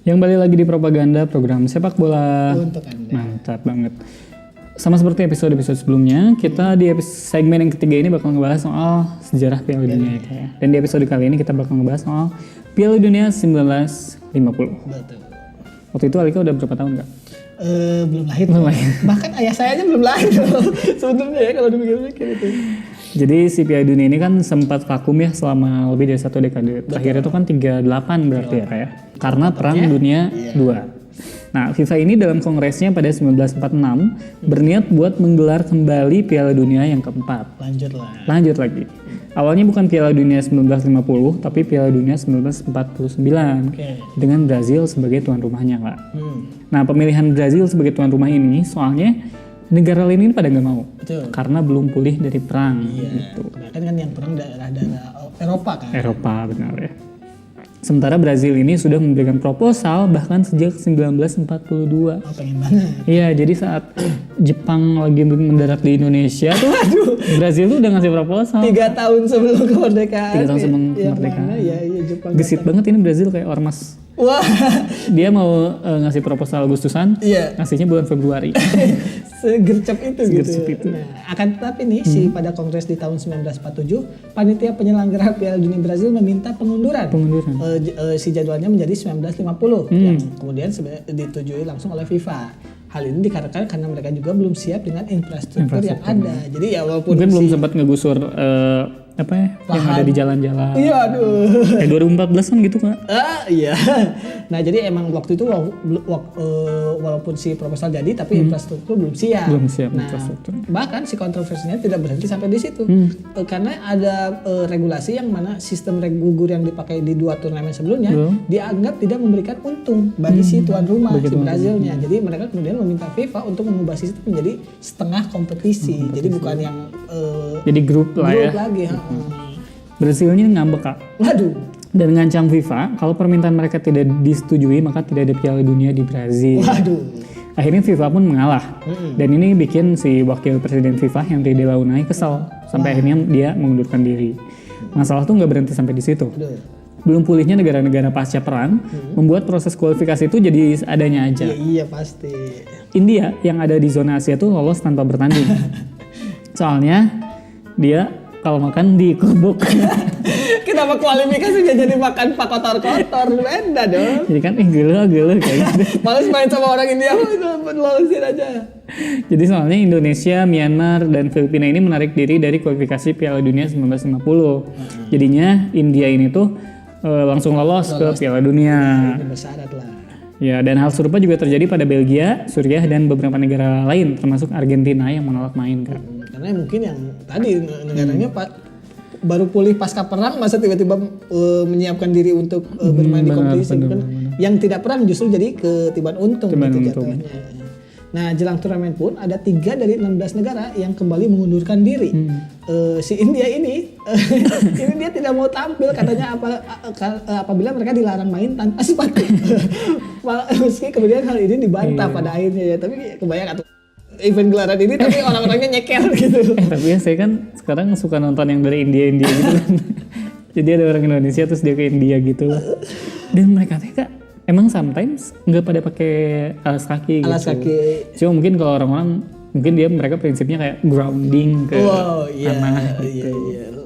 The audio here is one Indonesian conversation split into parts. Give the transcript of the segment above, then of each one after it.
Yang balik lagi di propaganda program sepak bola. Untuk Anda. Mantap banget. Sama seperti episode-episode sebelumnya, kita di segmen yang ketiga ini bakal ngebahas soal sejarah Piala Dunia itu ya. Dan di episode kali ini kita bakal ngebahas soal Piala Dunia 1950. Betul. Waktu itu Alika udah berapa tahun Kak? Belum lahir. Belum lahir. Bahkan ayah saya aja belum lahir sebetulnya ya kalau dipikir-pikir itu. Jadi si Piala Dunia ini kan sempat vakum ya selama lebih dari 1 dekade. Terakhir itu kan 38 berarti ya Kak ya. Karena Perang Dunia II. Nah, FIFA ini dalam kongresnya pada 1946 berniat buat menggelar kembali Piala Dunia yang keempat. Lanjut lagi. Awalnya bukan Piala Dunia 1950, tapi Piala Dunia 1949 dengan Brazil sebagai tuan rumahnya, Kak. Nah, pemilihan Brazil sebagai tuan rumah ini soalnya negara lain ini pada nggak mau. Betul. Karena belum pulih dari perang. Gitu. Kan yang perang daerah-daerah Eropa kan. Eropa benar ya. Sementara Brazil ini sudah memberikan proposal bahkan sejak 1942. Oh, pengen banget. Iya, jadi saat Jepang lagi mendarat di Indonesia tuh, Brazil tuh udah ngasih proposal. 3 tahun sebelum kemerdekaan. 3 tahun sebelum kemerdekaan. Iya, Jepang. Gesit banget ini Brazil kayak ormas. Wah. Dia mau ngasih proposal Agustusan, ngasihnya bulan Februari. Segercep itu Segercep gitu. itu. Nah, akan tetapi nih pada kongres di tahun 1947, panitia penyelenggara Piala Dunia Brazil meminta pengunduran. Si jadwalnya menjadi 1950 yang kemudian ditujui langsung oleh FIFA. Hal ini dikarenakan karena mereka juga belum siap dengan infrastruktur yang ada. Jadi ya walaupun mungkin belum sempat ngegusur yang ada di jalan-jalan. Iya, aduh. Kayak 2014 kan gitu Kak. Iya. Nah, jadi emang waktu itu walaupun si proposal jadi tapi infrastruktur belum siap. Belum siap nah, infrastruktur. Bahkan si kontroversinya tidak berhenti sampai di situ. Karena ada regulasi yang mana sistem gugur yang dipakai di 2 turnamen sebelumnya dianggap tidak memberikan untung bagi si tuan rumah, si Brazilnya. Jadi mereka kemudian meminta FIFA untuk mengubah sistem menjadi setengah kompetisi. Jadi bukan yang jadi grup lah ya. Lagi. Brazilnya ngambek Kak. Waduh. Dan ngancam FIFA kalau permintaan mereka tidak disetujui maka tidak ada Piala Dunia di Brazil. Waduh. Akhirnya FIFA pun mengalah. Dan ini bikin si wakil presiden FIFA Henry de Launay kesal sampai akhirnya dia mengundurkan diri. Masalah tuh nggak berhenti sampai di situ. Belum pulihnya negara-negara pasca perang membuat proses kualifikasi itu jadi adanya aja. Iya pasti. India yang ada di zona Asia tuh lolos tanpa bertanding. Soalnya dia kalau makan di kubuk. Kenapa kualifikasinya jadi makan pak kotor-kotor? Beda dong. Jadi kan gelo kayak gitu. Males main sama orang India, lolosin aja. Jadi soalnya Indonesia, Myanmar, dan Filipina ini menarik diri dari kualifikasi Piala Dunia 1950. Jadinya India ini tuh langsung lolos ke Piala Dunia. Ini bersyarat lah. Ya, dan hal serupa juga terjadi pada Belgia, Suriah, dan beberapa negara lain, termasuk Argentina yang menolak main kan. Karena mungkin yang tadi negaranya baru pulih pasca perang, masa tiba-tiba menyiapkan diri untuk bermain di kompetisi. Yang tidak perang justru jadi ketiban untung gitu jatuhnya. Nah, jelang turnamen pun ada 3 dari 16 negara yang kembali mengundurkan diri. Si India ini dia tidak mau tampil katanya apabila mereka dilarang main tanpa sepatu. Meski kemudian hal ini dibantah pada akhirnya ya, tapi kebayang atau event gelaran ini tapi orang-orangnya nyeker gitu. Tapi ya saya kan sekarang suka nonton yang dari India gitu kan. Jadi ada orang Indonesia terus dia ke India gitu lah. Dan mereka Kak emang sometimes nggak pada pakai alas kaki gitu. Alas kaki. Cuma mungkin kalau orang-orang mungkin mereka prinsipnya kayak grounding ke tanah gitu. Iya.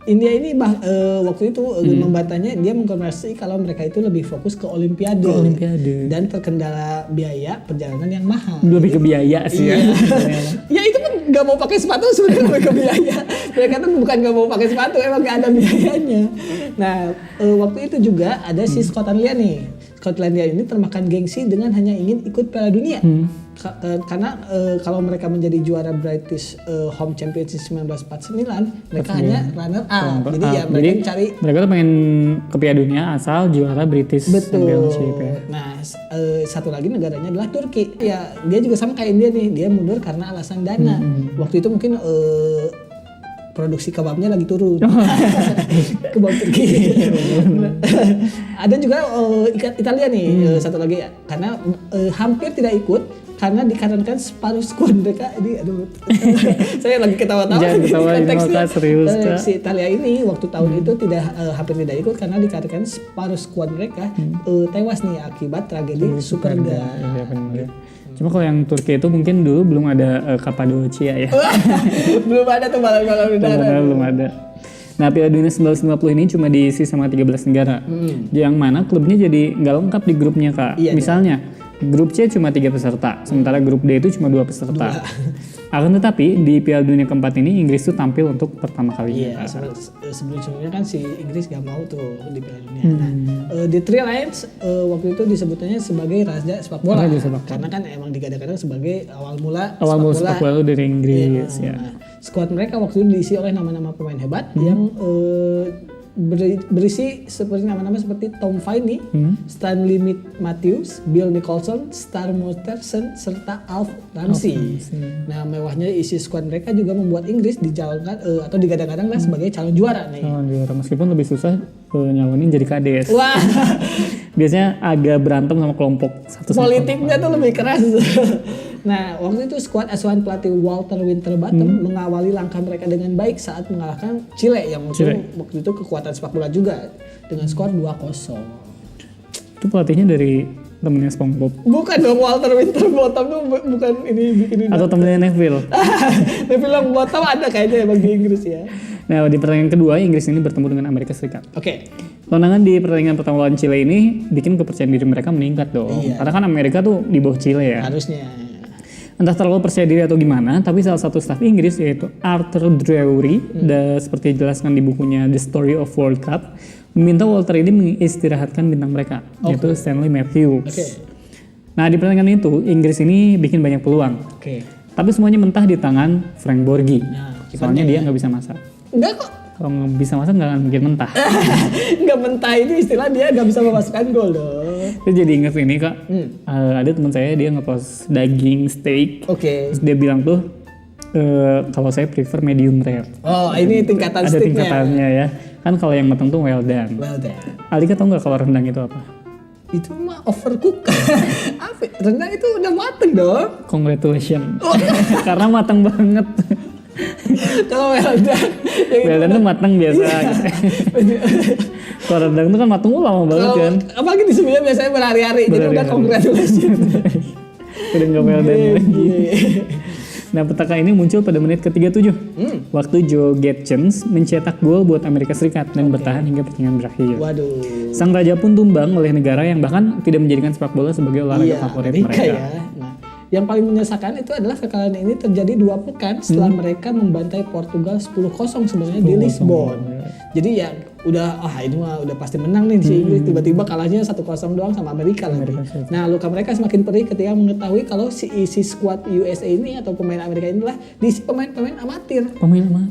India ini waktu itu membantahnya, dia mengkonversi kalau mereka itu lebih fokus ke Olimpiade. Dan terkendala biaya perjalanan yang mahal. Lebih ke biaya sih ya. Ya itu kan nggak mau pakai sepatu sebenarnya lebih ke biaya. Mereka tuh bukan nggak mau pakai sepatu, emang nggak ada biayanya. Nah waktu itu juga ada si Skotlandia nih. Skotlandia ini termakan gengsi dengan hanya ingin ikut Piala Dunia. Karena kalau mereka menjadi juara British Home Championship 1949, mereka hanya runner up. Jadi ya mereka tuh pengen ke Piala Dunia asal juara British Championship ya. Nah, satu lagi negaranya adalah Turki. Ya, dia juga sama kayak India nih, dia mundur karena alasan dana. Waktu itu mungkin produksi kebabnya lagi turun. Kebab Turki. Ada juga Italia nih, satu lagi karena hampir tidak ikut karena dikarenakan separuh skuad mereka ini aduh saya lagi ketawa-tawa Jangan ketawa, ini konteksnya. maka serius, Kak. Si Italia ini waktu tahun itu tidak hampir tidak ikut karena dikarenakan separuh skuad mereka tewas nih akibat tragedi Superga. Iya benar ya. Cuma kalau yang Turki itu mungkin dulu belum ada Kapadocia ya. Belum ada tuh balon-balon udara. Belum ada. Nah, Piala Dunia 1950 ini cuma diisi sama 13 negara. Yang mana klubnya jadi nggak lengkap di grupnya, Kak. Iya, Misalnya, grup C cuma 3 peserta, sementara grup D itu cuma 2 peserta. Akan tetapi, di Piala Dunia keempat ini Inggris tuh tampil untuk pertama kalinya. Iya, sebelum-sebelumnya kan si Inggris gak mau tuh di Piala Dunia. Nah, The Three Lions waktu itu disebutnya sebagai Raja Sepak Bola. Karena kan emang digadang-gadang sebagai awal mula sepak bola dari Inggris ya. Nah, skuad mereka waktu itu diisi oleh nama-nama pemain hebat yang berisi seperti nama-nama seperti Tom Finney, Stanley Matthews, Bill Nicholson, Star Mortensen, serta Alf Ramsey. Nah, mewahnya isi skuad mereka juga membuat Inggris dijalankan atau digadang-gadang lah sebagai calon juara nih. Calon juara meskipun lebih susah nyalonin jadi kades. Wah, biasanya agak berantem sama kelompok satu. Politiknya tuh lebih keras. Nah, waktu itu skuad asuhan pelatih Walter Winterbottom mengawali langkah mereka dengan baik saat mengalahkan Chile yang waktu itu kekuatan sepak bola juga dengan skor 2-0. Itu pelatihnya dari temennya SpongeBob. Bukan dong, Walter Winterbottom tuh bukan ini bikin atau temennya Neville. Neville Longbottom ada kayaknya emang di Inggris ya. Nah, di pertandingan kedua Inggris ini bertemu dengan Amerika Serikat. Oke. Kemenangan di pertandingan pertama lawan Chile ini bikin kepercayaan diri mereka meningkat dong. Iya. Karena kan Amerika tuh di bawah Chile ya. Harusnya. Entah terlalu percaya diri atau gimana, tapi salah satu staf Inggris yaitu Arthur Drury, seperti dijelaskan di bukunya The Story of World Cup, meminta Walter ini mengistirahatkan bintang mereka, yaitu Stanley Matthews. Nah, di pertandingan itu Inggris ini bikin banyak peluang. Tapi semuanya mentah di tangan Frank Borghi. Soalnya dia nggak bisa masak. Enggak kok. Kalau nggak bisa masak nggak akan mungkin mentah. Nggak mentah itu istilah dia nggak bisa memasukkan gol dong. Itu jadi inget ini Kak, ada teman saya dia ngepost daging steak. Terus dia bilang tuh, kalau saya prefer medium rare. Oh, ini tingkatan ada steaknya. Tingkatannya ya. Kan kalau yang matang tuh well done. Alika tau nggak kalau rendang itu apa? Itu mah overcook. Apa? Rendang itu udah mateng dong. Congratulations. Karena matang banget. Kalau well done tuh matang biasa. Kalau rendang tuh kan matang lama banget kan. Apalagi di sebelumnya biasanya berhari-hari. Jadi udah congratulations. Udah nggak well done lagi. Nah, petaka ini muncul pada menit ke-37 waktu Joe Getchens mencetak gol buat Amerika Serikat dan bertahan hingga pertandingan berakhir. Waduh. Sang raja pun tumbang oleh negara yang bahkan tidak menjadikan sepak bola sebagai olahraga favorit mereka. Ya. Nah, yang paling menyesakan itu adalah kekalahan ini terjadi 2 pekan setelah mereka membantai Portugal 10-0 sebenarnya di Lisbon. Jadi ya udah ini mah udah pasti menang nih si Inggris, tiba-tiba kalahnya 1-0 doang sama Amerika lagi. Nah, luka mereka semakin perih ketika mengetahui kalau si skuad USA ini atau pemain Amerika inilah diisi pemain-pemain amatir.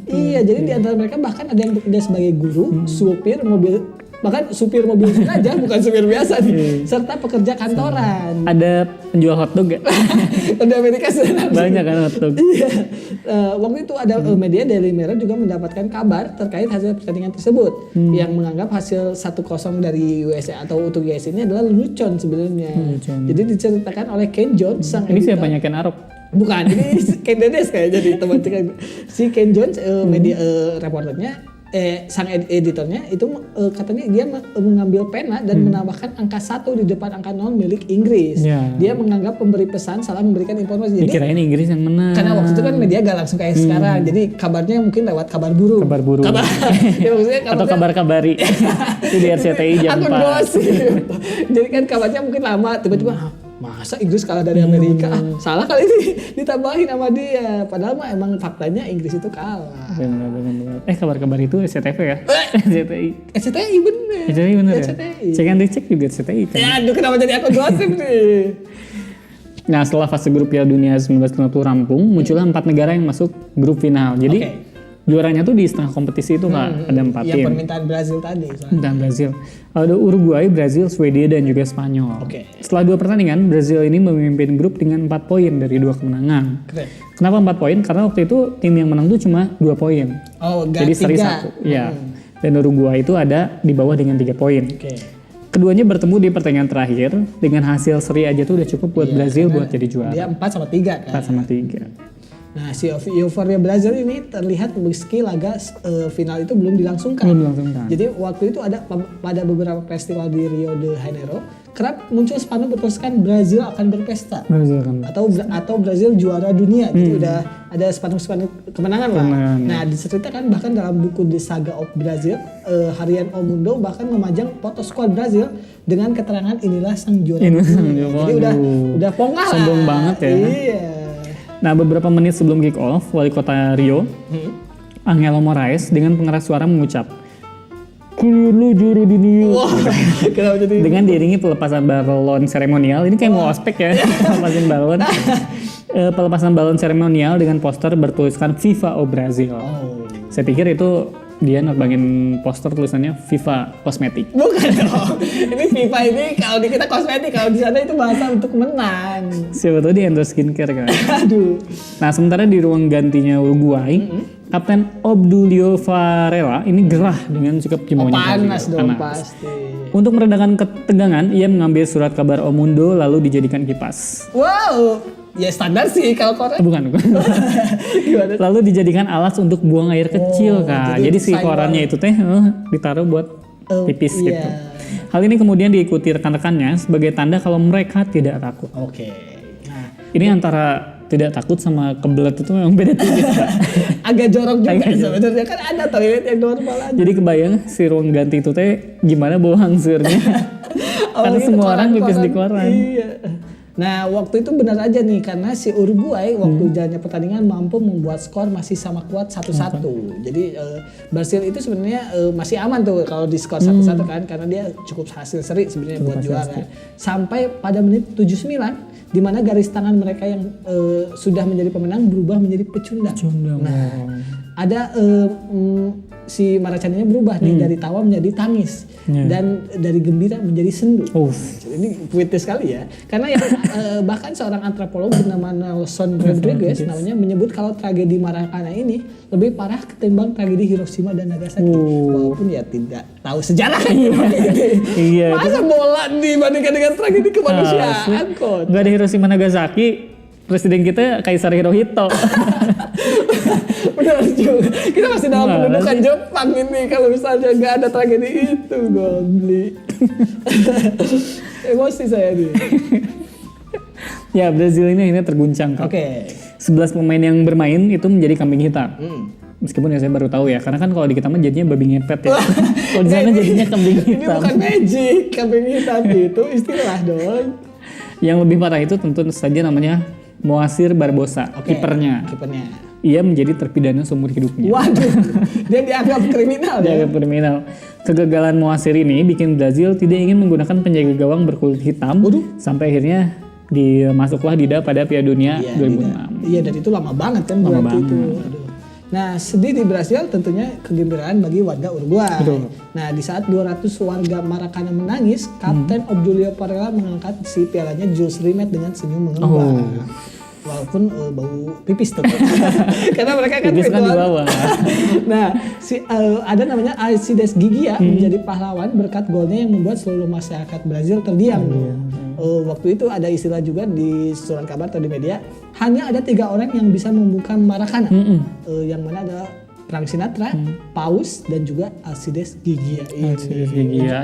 Iya, jadi di antara mereka bahkan ada yang bekerja sebagai guru, supir mobil aja, bukan supir biasa nih, serta pekerja kantoran. Ada penjual hotdog gak? Di Amerika sana banyak kan hotdog. Iya. Waktu itu ada media Daily Mirror juga mendapatkan kabar terkait hasil pertandingan tersebut yang menganggap hasil 1-0 dari USA atau untuk US ini adalah lelucon sebenarnya. Jadi diceritakan oleh Ken Jones sang ini siapanya Ken Arok? Bukan, ini Ken Dedes kayak jadi teman si Ken Jones media reporternya sang editornya itu katanya dia mengambil pena dan menambahkan angka 1 di depan angka 0 milik Inggris. Dia menganggap pemberi pesan salah memberikan informasi. Jadi kirain Inggris yang menang. Karena waktu itu kan media gak langsung kayak sekarang. Jadi kabarnya mungkin lewat kabar burung. Ya, atau kabar-kabari. Itu di RCTI jam 4. Jadi kan kabarnya mungkin lama, tiba-tiba masa Inggris kalah dari Amerika? Salah kali ini ditambahin sama dia. Padahal mah emang faktanya Inggris itu kalah. Benar. Kabar-kabar itu SCTV ya? SCTI bener. SCTI bener ya? Cek and dicek juga SCTI kan? Ya aduh, kenapa jadi aku gosip nih? Nah, setelah fase grup Piala Dunia 1950 rampung, muncullah 4 negara yang masuk grup final. Jadi juaranya tuh di setengah kompetisi itu Kak, ada 4 tim. Yang permintaan Brazil tadi. Dan Brazil. Ada Uruguay, Brazil, Swedia, dan juga Spanyol. Setelah 2 pertandingan, Brazil ini memimpin grup dengan 4 poin dari 2 kemenangan. Kenapa 4 poin? Karena waktu itu tim yang menang tuh cuma 2 poin. Jadi seri 1. Ya. Dan Uruguay itu ada di bawah dengan 3 poin. Keduanya bertemu di pertandingan terakhir dengan hasil seri aja tuh udah cukup buat Brazil buat jadi juara. Dia 4-3 kan. 4-3. Nah, si euforia Brazil ini terlihat meski laga final itu belum dilangsungkan. Jadi waktu itu ada pada beberapa festival di Rio de Janeiro kerap muncul spanduk bertuliskan Brazil akan berpesta. Atau Brazil juara dunia. Jadi udah ada spanduk-spanduk kemenangan lah. Nah, diceritakan bahkan dalam buku The Saga of Brazil, harian O Mundo bahkan memajang foto skuad Brazil dengan keterangan inilah sang juara dunia. Jadi udah pongah lah. Sombong banget ya. Iya. Nah, beberapa menit sebelum kick off, wali kota Rio, Angelo Moraes dengan pengeras suara mengucap, "Lu juara dunia." Wah, kenapa jadi? Dengan diiringi pelepasan balon seremonial, ini kayak mau ospek ya, pelepasan balon. Pelepasan balon seremonial dengan poster bertuliskan FIFA o Brazil. Saya pikir itu dia nerbangin poster tulisannya FIFA kosmetik. Bukan dong. Ini FIFA ini kalau di kita kosmetik, kalau di sana itu bahasa untuk menang. Siapa tahu dia endorse skincare kan. Aduh. Nah, sementara di ruang gantinya Uruguay, Kapten Obdulio Varela ini gerah dengan sikap kimononya. Panas dong pasti. Untuk meredakan ketegangan, ia mengambil surat kabar O Mundo lalu dijadikan kipas. Wow. Ya standar sih kalau koran. Bukan. Lalu dijadikan alas untuk buang air kecil, Kak. Jadi si korannya itu teh ditaruh buat pipis gitu. Hal ini kemudian diikuti rekan-rekannya sebagai tanda kalau mereka tidak takut. Oke. Nah, ini antara tidak takut sama kebelet itu memang beda tipis, Kak. Agak jorok juga sebenarnya, kan ada toilet yang normal aja. Jadi kebayang si ruang ganti itu teh gimana bau hangsurnya. Karena semua orang pipis di koran. Iya. Nah, waktu itu benar aja nih karena si Uruguay waktu jalannya pertandingan mampu membuat skor masih sama kuat 1-1. Jadi Brazil itu sebenarnya masih aman tuh kalau di skor 1-1 kan karena dia cukup hasil seri sebenarnya buat juara. Sampai pada menit 79 di mana garis tangan mereka yang sudah menjadi pemenang berubah menjadi pecundang. Nah, ada si Maracaninya berubah nih dari tawa menjadi tangis dan dari gembira menjadi sendu. Ini puitis sekali ya. Karena yang bahkan seorang antropolog bernama Nelson Rodriguez namanya menyebut kalau tragedi Maracana ini lebih parah ketimbang tragedi Hiroshima dan Nagasaki. Walaupun ya tidak tahu sejarah. Iya. Masa bola dibandingkan dengan tragedi kemanusiaan kok. Gak ada Hiroshima Nagasaki. Presiden kita Kaisar Hirohito. Benar juga. Kita masih dalam pendudukan Jepang ini kalau misalnya nggak ada tragedi itu, Gondli. Emosi saya nih. Ya, Brazil ini akhirnya terguncang, Kak. 11 pemain yang bermain itu menjadi kambing hitam. Meskipun ya saya baru tahu ya, karena kan kalau di kita mah jadinya babi ngepet ya. Kalau di sana jadinya kambing hitam. Ini bukan magic, kambing hitam itu istilah dong. Yang lebih parah itu tentu saja namanya Moacir Barbosa, kipernya. Ia menjadi terpidana seumur hidupnya. Waduh, dia dianggap kriminal. Dianggap kriminal. Kegagalan Moacir ini bikin Brazil tidak ingin menggunakan penjaga gawang berkulit hitam. Sampai akhirnya dimasuklah Dida pada Piala Dunia 2006. Iya, dan itu lama banget kan berarti itu. Aduh. Nah, sedih di Brasil tentunya kegembiraan bagi warga Uruguay. Nah, di saat 200 warga Maracana menangis, Kapten Obdulio Varela mengangkat si pialanya Jules Rimet dengan senyum mengembang. Walaupun bau pipis tuh. Karena mereka kan pipis kan di bawah. Nah, ada namanya Alcides Gigia menjadi pahlawan berkat golnya yang membuat seluruh masyarakat Brazil terdiam. Waktu itu ada istilah juga di surat kabar atau di media, hanya ada 3 orang yang bisa membuka Maracana. Yang mana ada Frank Sinatra, Paus, dan juga Alcides Gigia.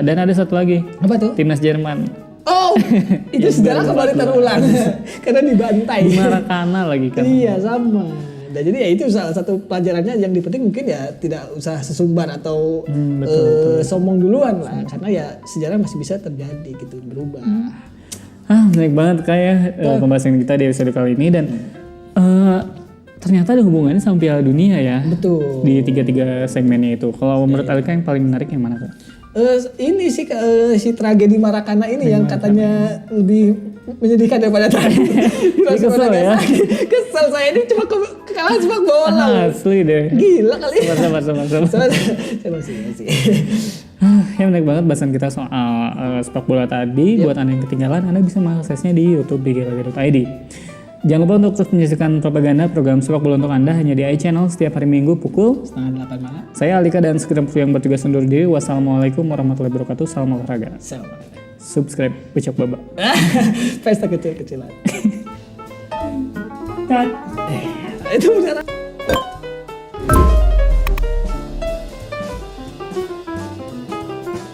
Dan ada satu lagi. Apa tuh? Timnas Jerman. Itu sejarah kembali terulang karena dibantai. Di Maracana lagi kan. Iya, sama. Nah, jadi ya itu salah satu pelajarannya yang dipetik mungkin ya tidak usah sesumbar atau sombong duluan lah, karena ya sejarah masih bisa terjadi gitu, berubah. Menarik banget kayak pembahasan kita di episode kali ini dan ternyata ada hubungannya sama Piala Dunia ya. Betul. Di 3 segmennya itu. Kalau menurut Alika yang paling menarik yang mana, Kak? Ini sih si tragedi Maracana ini yang katanya lebih menyedihkan daripada tragedi. Kesel ya? Kesel saya ini cuma kalah sepak bola. Asli deh. Gila kali. Sabar. Saya masih. Ya menarik banget bahasan kita soal sepak bola tadi. Buat Anda yang ketinggalan, Anda bisa mengaksesnya di YouTube di gila.id. Jangan lupa untuk terus menyaksikan Propaganda, program sepak bola untuk Anda hanya di iChannel setiap hari Minggu pukul 7:30 malam. Saya Alika dan segenap kru yang bertugas undur diri. Wassalamualaikum warahmatullahi wabarakatuh. Salam olahraga. Salam. Subscribe Ucok Baba. Pesta kecil-kecilan. Cut. Itu beneran.